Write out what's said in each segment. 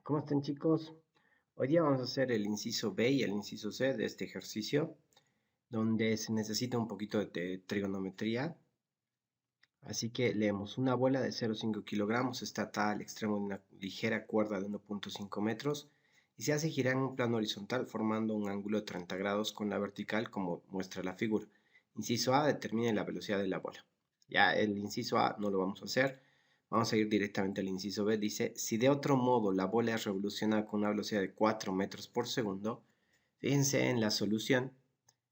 ¿Cómo están, chicos? Hoy día vamos a hacer el inciso B y el inciso C de este ejercicio, donde se necesita un poquito de trigonometría. Así que leemos: una bola de 0,5 kilogramos está atada al extremo de una ligera cuerda de 1,5 metros y se hace girar en un plano horizontal formando un ángulo de 30 grados con la vertical como muestra la figura. Inciso A: determine la velocidad de la bola. Ya el inciso A no lo vamos a hacer. Vamos a ir directamente al inciso B. Dice: si de otro modo la bola es revolucionada con una velocidad de 4 metros por segundo, fíjense en la solución.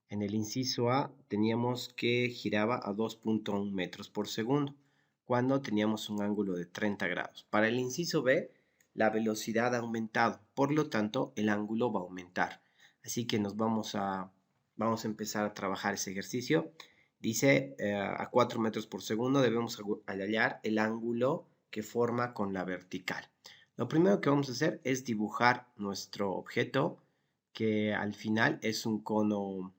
En el inciso A teníamos que giraba a 2,1 metros por segundo, cuando teníamos un ángulo de 30 grados. Para el inciso B, la velocidad ha aumentado, por lo tanto, el ángulo va a aumentar. Así que vamos a empezar a trabajar ese ejercicio. Dice, a 4 metros por segundo debemos hallar el ángulo que forma con la vertical. Lo primero que vamos a hacer es dibujar nuestro objeto, que al final es un cono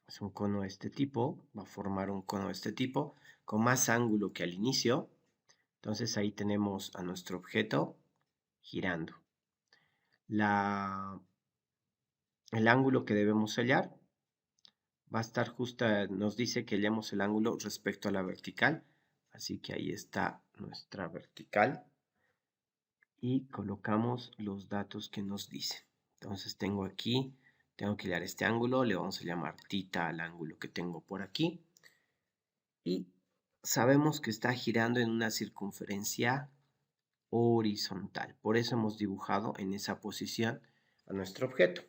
de este tipo, va a formar un cono de este tipo, con más ángulo que al inicio. Entonces ahí tenemos a nuestro objeto girando. El ángulo que debemos hallar va a estar nos dice que hallemos el ángulo respecto a la vertical. Así que ahí está nuestra vertical. Y colocamos los datos que nos dice. Entonces tengo que hallar este ángulo, le vamos a llamar θ al ángulo que tengo por aquí. Y sabemos que está girando en una circunferencia horizontal. Por eso hemos dibujado en esa posición a nuestro objeto.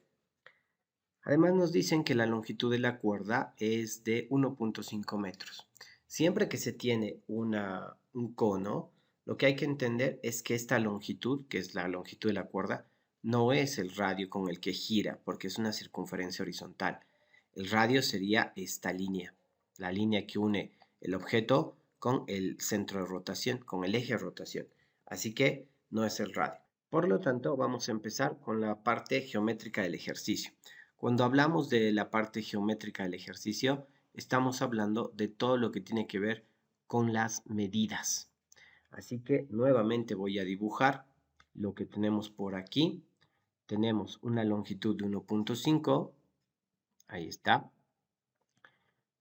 Además nos dicen que la longitud de la cuerda es de 1,5 metros. Siempre que se tiene un cono, lo que hay que entender es que esta longitud, que es la longitud de la cuerda, no es el radio con el que gira, porque es una circunferencia horizontal. El radio sería esta línea, la línea que une el objeto con el centro de rotación, con el eje de rotación. Así que no es el radio. Por lo tanto, vamos a empezar con la parte geométrica del ejercicio. Cuando hablamos de la parte geométrica del ejercicio, estamos hablando de todo lo que tiene que ver con las medidas. Así que nuevamente voy a dibujar lo que tenemos por aquí. Tenemos una longitud de 1,5, ahí está.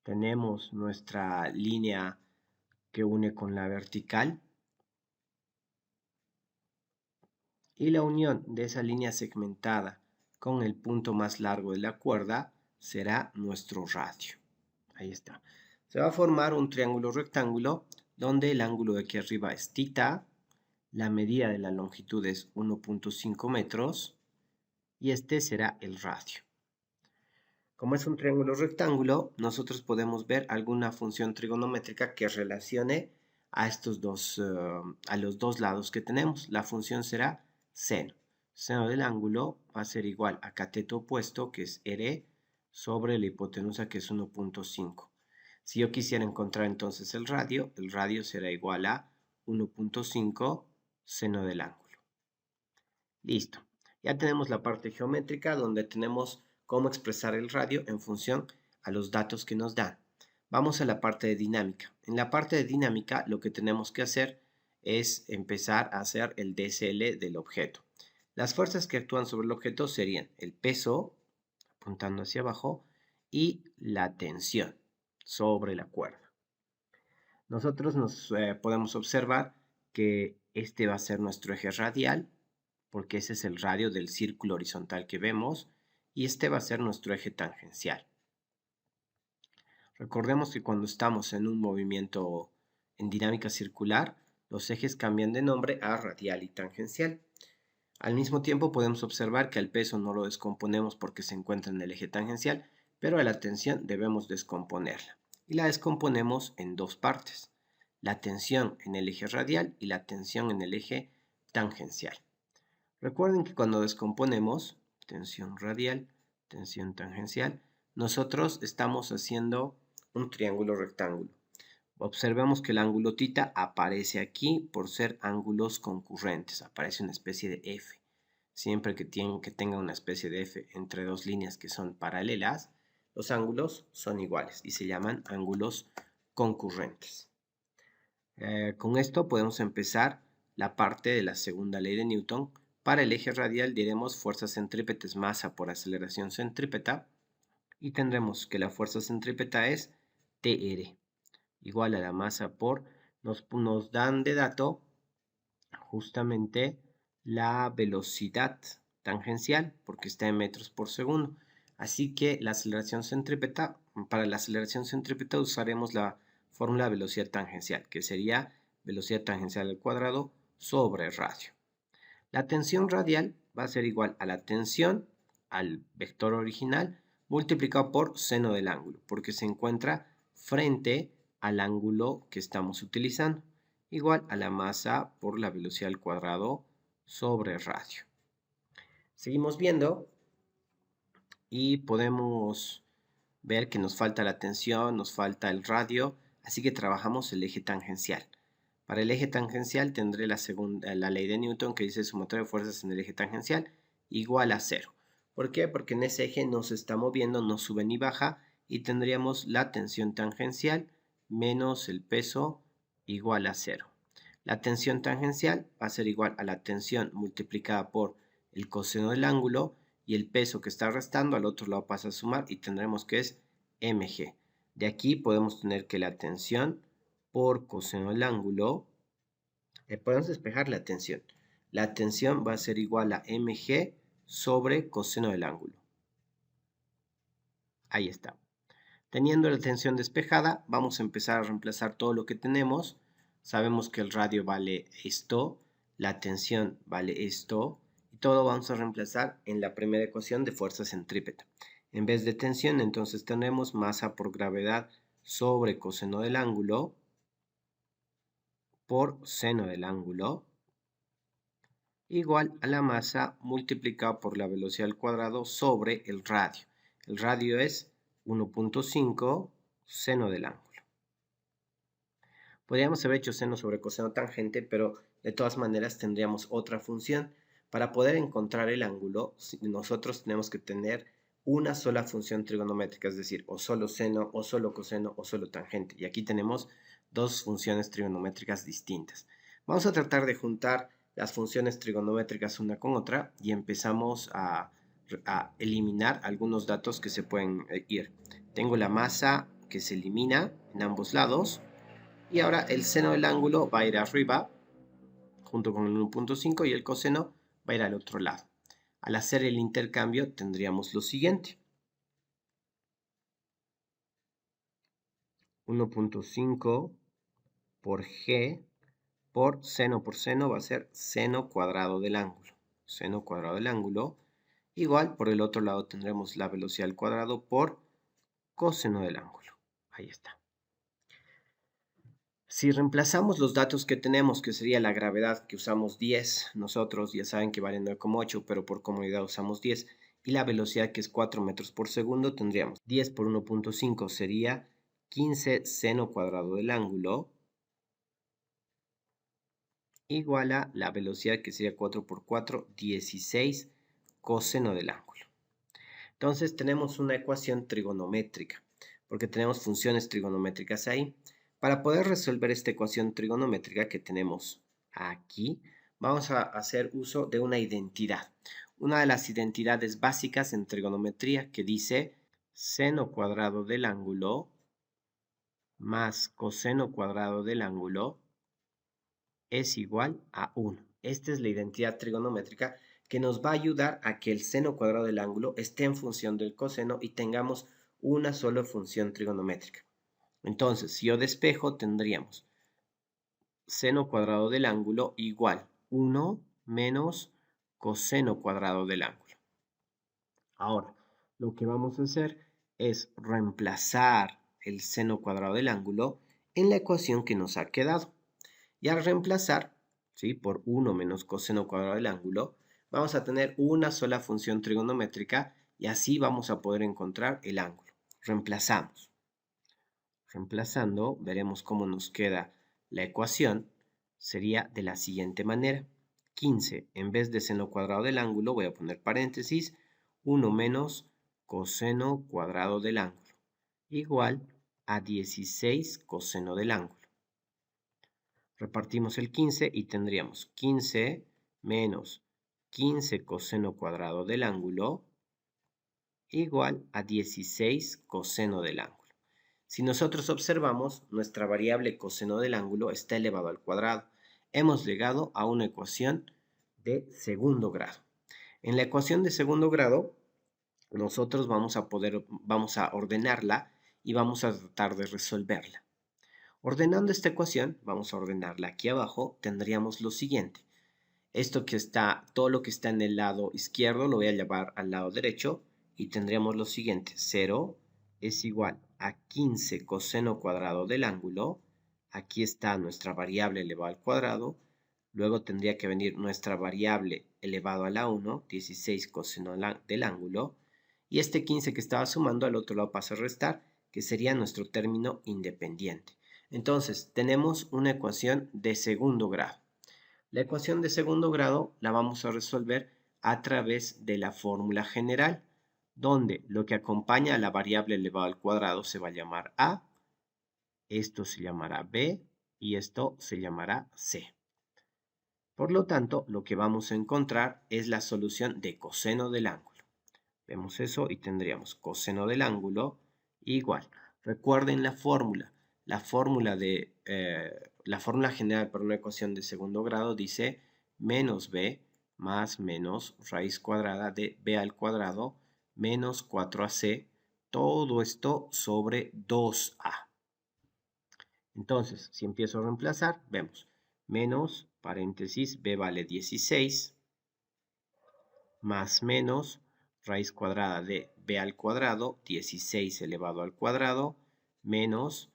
Tenemos nuestra línea que une con la vertical. Y la unión de esa línea segmentada con el punto más largo de la cuerda será nuestro radio. Ahí está. Se va a formar un triángulo rectángulo donde el ángulo de aquí arriba es θ, la medida de la longitud es 1,5 metros y este será el radio. Como es un triángulo rectángulo, nosotros podemos ver alguna función trigonométrica que relacione a los dos lados que tenemos. La función será seno. Seno del ángulo va a ser igual a cateto opuesto, que es r, sobre la hipotenusa, que es 1,5. Si yo quisiera encontrar entonces el radio será igual a 1,5 seno del ángulo. Listo. Ya tenemos la parte geométrica donde tenemos cómo expresar el radio en función a los datos que nos dan. Vamos a la parte de dinámica. En la parte de dinámica lo que tenemos que hacer es empezar a hacer el DSL del objeto. Las fuerzas que actúan sobre el objeto serían el peso, apuntando hacia abajo, y la tensión sobre la cuerda. Nosotros podemos observar que este va a ser nuestro eje radial, porque ese es el radio del círculo horizontal que vemos, y este va a ser nuestro eje tangencial. Recordemos que cuando estamos en un movimiento en dinámica circular, los ejes cambian de nombre a radial y tangencial. Al mismo tiempo podemos observar que al peso no lo descomponemos porque se encuentra en el eje tangencial, pero a la tensión debemos descomponerla. Y la descomponemos en dos partes: la tensión en el eje radial y la tensión en el eje tangencial. Recuerden que cuando descomponemos tensión radial, tensión tangencial, nosotros estamos haciendo un triángulo rectángulo. Observemos que el ángulo θ aparece aquí por ser ángulos concurrentes, aparece una especie de F. Siempre que tenga una especie de F entre dos líneas que son paralelas, los ángulos son iguales y se llaman ángulos concurrentes. Con esto podemos empezar la parte de la segunda ley de Newton. Para el eje radial diremos fuerza centrípeta es masa por aceleración centrípeta y tendremos que la fuerza centrípeta es TR igual a la masa por, nos dan de dato justamente la velocidad tangencial porque está en metros por segundo. Así que la aceleración centrípeta, para la aceleración centrípeta usaremos la fórmula de velocidad tangencial, que sería velocidad tangencial al cuadrado sobre radio. La tensión radial va a ser igual a la tensión al vector original multiplicado por seno del ángulo, porque se encuentra frente al ángulo que estamos utilizando, igual a la masa por la velocidad al cuadrado sobre radio. Seguimos viendo y podemos ver que nos falta la tensión, nos falta el radio, así que trabajamos el eje tangencial. Para el eje tangencial tendré la ley de Newton que dice sumatoria de fuerzas en el eje tangencial igual a 0. ¿Por qué? Porque en ese eje no se está moviendo, no sube ni baja y tendríamos la tensión tangencial menos el peso igual a 0. La tensión tangencial va a ser igual a la tensión multiplicada por el coseno del ángulo y el peso que está restando al otro lado pasa a sumar y tendremos que es mg. De aquí podemos tener que la tensión por coseno del ángulo, podemos despejar la tensión. La tensión va a ser igual a mg sobre coseno del ángulo. Ahí está. Teniendo la tensión despejada, vamos a empezar a reemplazar todo lo que tenemos. Sabemos que el radio vale esto, la tensión vale esto, y todo vamos a reemplazar en la primera ecuación de fuerza centrípeta. En vez de tensión, entonces tendremos masa por gravedad sobre coseno del ángulo por seno del ángulo igual a la masa multiplicado por la velocidad al cuadrado sobre el radio. El radio es 1.5 seno del ángulo. Podríamos haber hecho seno sobre coseno tangente, pero de todas maneras tendríamos otra función. Para poder encontrar el ángulo, nosotros tenemos que tener una sola función trigonométrica, es decir, o solo seno, o solo coseno, o solo tangente. Y aquí tenemos dos funciones trigonométricas distintas. Vamos a tratar de juntar las funciones trigonométricas una con otra y empezamos a eliminar algunos datos que se pueden ir. Tengo la masa que se elimina en ambos lados y ahora el seno del ángulo va a ir arriba junto con el 1.5 y el coseno va a ir al otro lado. Al hacer el intercambio tendríamos lo siguiente. 1.5 por g por seno va a ser seno cuadrado del ángulo. Seno cuadrado del ángulo. Igual, por el otro lado tendremos la velocidad al cuadrado por coseno del ángulo. Ahí está. Si reemplazamos los datos que tenemos, que sería la gravedad, que usamos 10, nosotros ya saben que vale 9,8, pero por comodidad usamos 10, y la velocidad que es 4 metros por segundo, tendríamos 10 por 1.5 sería 15 seno cuadrado del ángulo, igual a la velocidad que sería 4 por 4, 16 coseno del ángulo. Entonces tenemos una ecuación trigonométrica, porque tenemos funciones trigonométricas ahí. Para poder resolver esta ecuación trigonométrica que tenemos aquí, vamos a hacer uso de una identidad. Una de las identidades básicas en trigonometría que dice seno cuadrado del ángulo más coseno cuadrado del ángulo es igual a 1. Esta es la identidad trigonométrica que nos va a ayudar a que el seno cuadrado del ángulo esté en función del coseno y tengamos una sola función trigonométrica. Entonces, si yo despejo, tendríamos seno cuadrado del ángulo igual 1 menos coseno cuadrado del ángulo. Ahora, lo que vamos a hacer es reemplazar el seno cuadrado del ángulo en la ecuación que nos ha quedado. Y al reemplazar, ¿sí?, por 1 menos coseno cuadrado del ángulo, vamos a tener una sola función trigonométrica y así vamos a poder encontrar el ángulo. Reemplazamos. Reemplazando, veremos cómo nos queda la ecuación. Sería de la siguiente manera. 15, en vez de seno cuadrado del ángulo, voy a poner paréntesis, 1 menos coseno cuadrado del ángulo, igual a 16 coseno del ángulo. Repartimos el 15 y tendríamos 15 menos 15 coseno cuadrado del ángulo igual a 16 coseno del ángulo. Si nosotros observamos, nuestra variable coseno del ángulo está elevado al cuadrado. Hemos llegado a una ecuación de segundo grado. En la ecuación de segundo grado, nosotros vamos a ordenarla y vamos a tratar de resolverla. Ordenando esta ecuación, vamos a ordenarla aquí abajo, tendríamos lo siguiente. Todo lo que está en el lado izquierdo lo voy a llevar al lado derecho y tendríamos lo siguiente. 0 es igual a 15 coseno cuadrado del ángulo. Aquí está nuestra variable elevado al cuadrado. Luego tendría que venir nuestra variable elevado a la 1, 16 coseno del ángulo. Y este 15 que estaba sumando al otro lado pasa a restar, que sería nuestro término independiente. Entonces, tenemos una ecuación de segundo grado. La ecuación de segundo grado la vamos a resolver a través de la fórmula general, donde lo que acompaña a la variable elevado al cuadrado se va a llamar a, esto se llamará b y esto se llamará c. Por lo tanto, lo que vamos a encontrar es la solución de coseno del ángulo. Vemos eso y tendríamos coseno del ángulo igual. Recuerden la fórmula. La fórmula general para una ecuación de segundo grado dice menos b más menos raíz cuadrada de b al cuadrado menos 4ac, todo esto sobre 2a. Entonces, si empiezo a reemplazar, vemos menos, paréntesis, b vale 16, más menos raíz cuadrada de b al cuadrado, 16 elevado al cuadrado, menos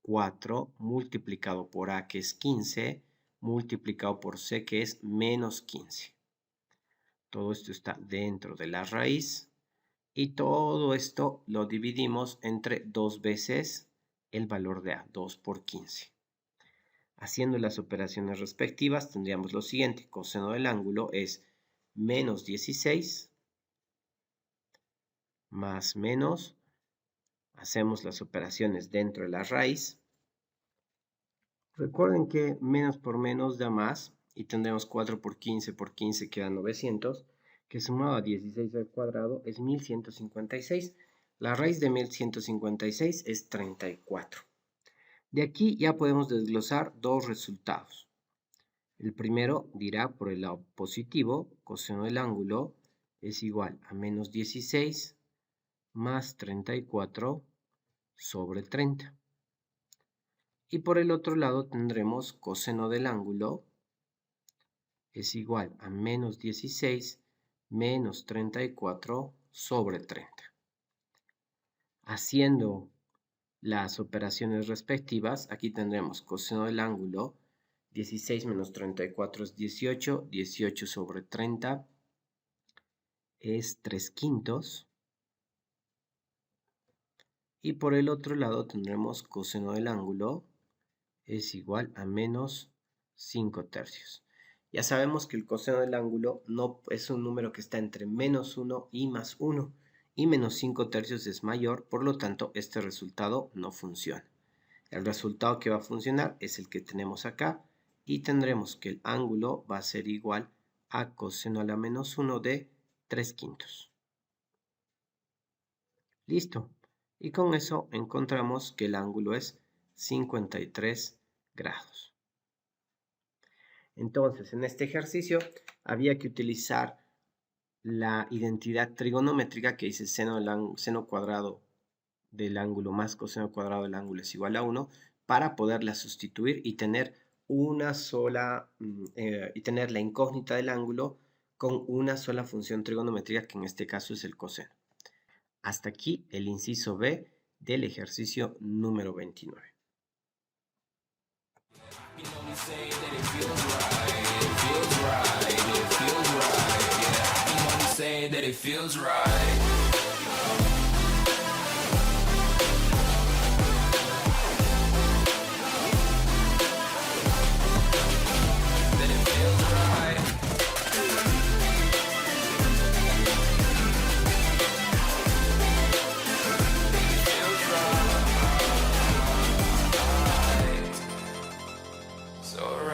4 multiplicado por a, que es 15, multiplicado por c, que es menos 15. Todo esto está dentro de la raíz y todo esto lo dividimos entre 2 veces el valor de a, 2 por 15. Haciendo las operaciones respectivas tendríamos lo siguiente. Coseno del ángulo es menos 16 más menos. Hacemos las operaciones dentro de la raíz. Recuerden que menos por menos da más y tendremos 4 por 15 queda 900, que sumado a 16 al cuadrado es 1156. La raíz de 1156 es 34. De aquí ya podemos desglosar dos resultados. El primero dirá por el lado positivo, coseno del ángulo es igual a menos 16 más 34 sobre 30. Y por el otro lado tendremos coseno del ángulo es igual a menos 16 menos 34 sobre 30. Haciendo las operaciones respectivas, aquí tendremos coseno del ángulo, 16 menos 34 es 18, 18 sobre 30 es 3/5. Y por el otro lado tendremos coseno del ángulo es igual a menos 5/3. Ya sabemos que el coseno del ángulo no es un número que está entre menos 1 y más 1. Y menos 5/3 es mayor, por lo tanto este resultado no funciona. El resultado que va a funcionar es el que tenemos acá y tendremos que el ángulo va a ser igual a coseno a la menos 1 de 3/5. Listo. Y con eso encontramos que el ángulo es 53 grados. Entonces, en este ejercicio había que utilizar la identidad trigonométrica que dice seno cuadrado del ángulo más coseno cuadrado del ángulo es igual a 1 para poderla sustituir y tener tener la incógnita del ángulo con una sola función trigonométrica, que en este caso es el coseno. Hasta aquí el inciso B del ejercicio número 29. so right.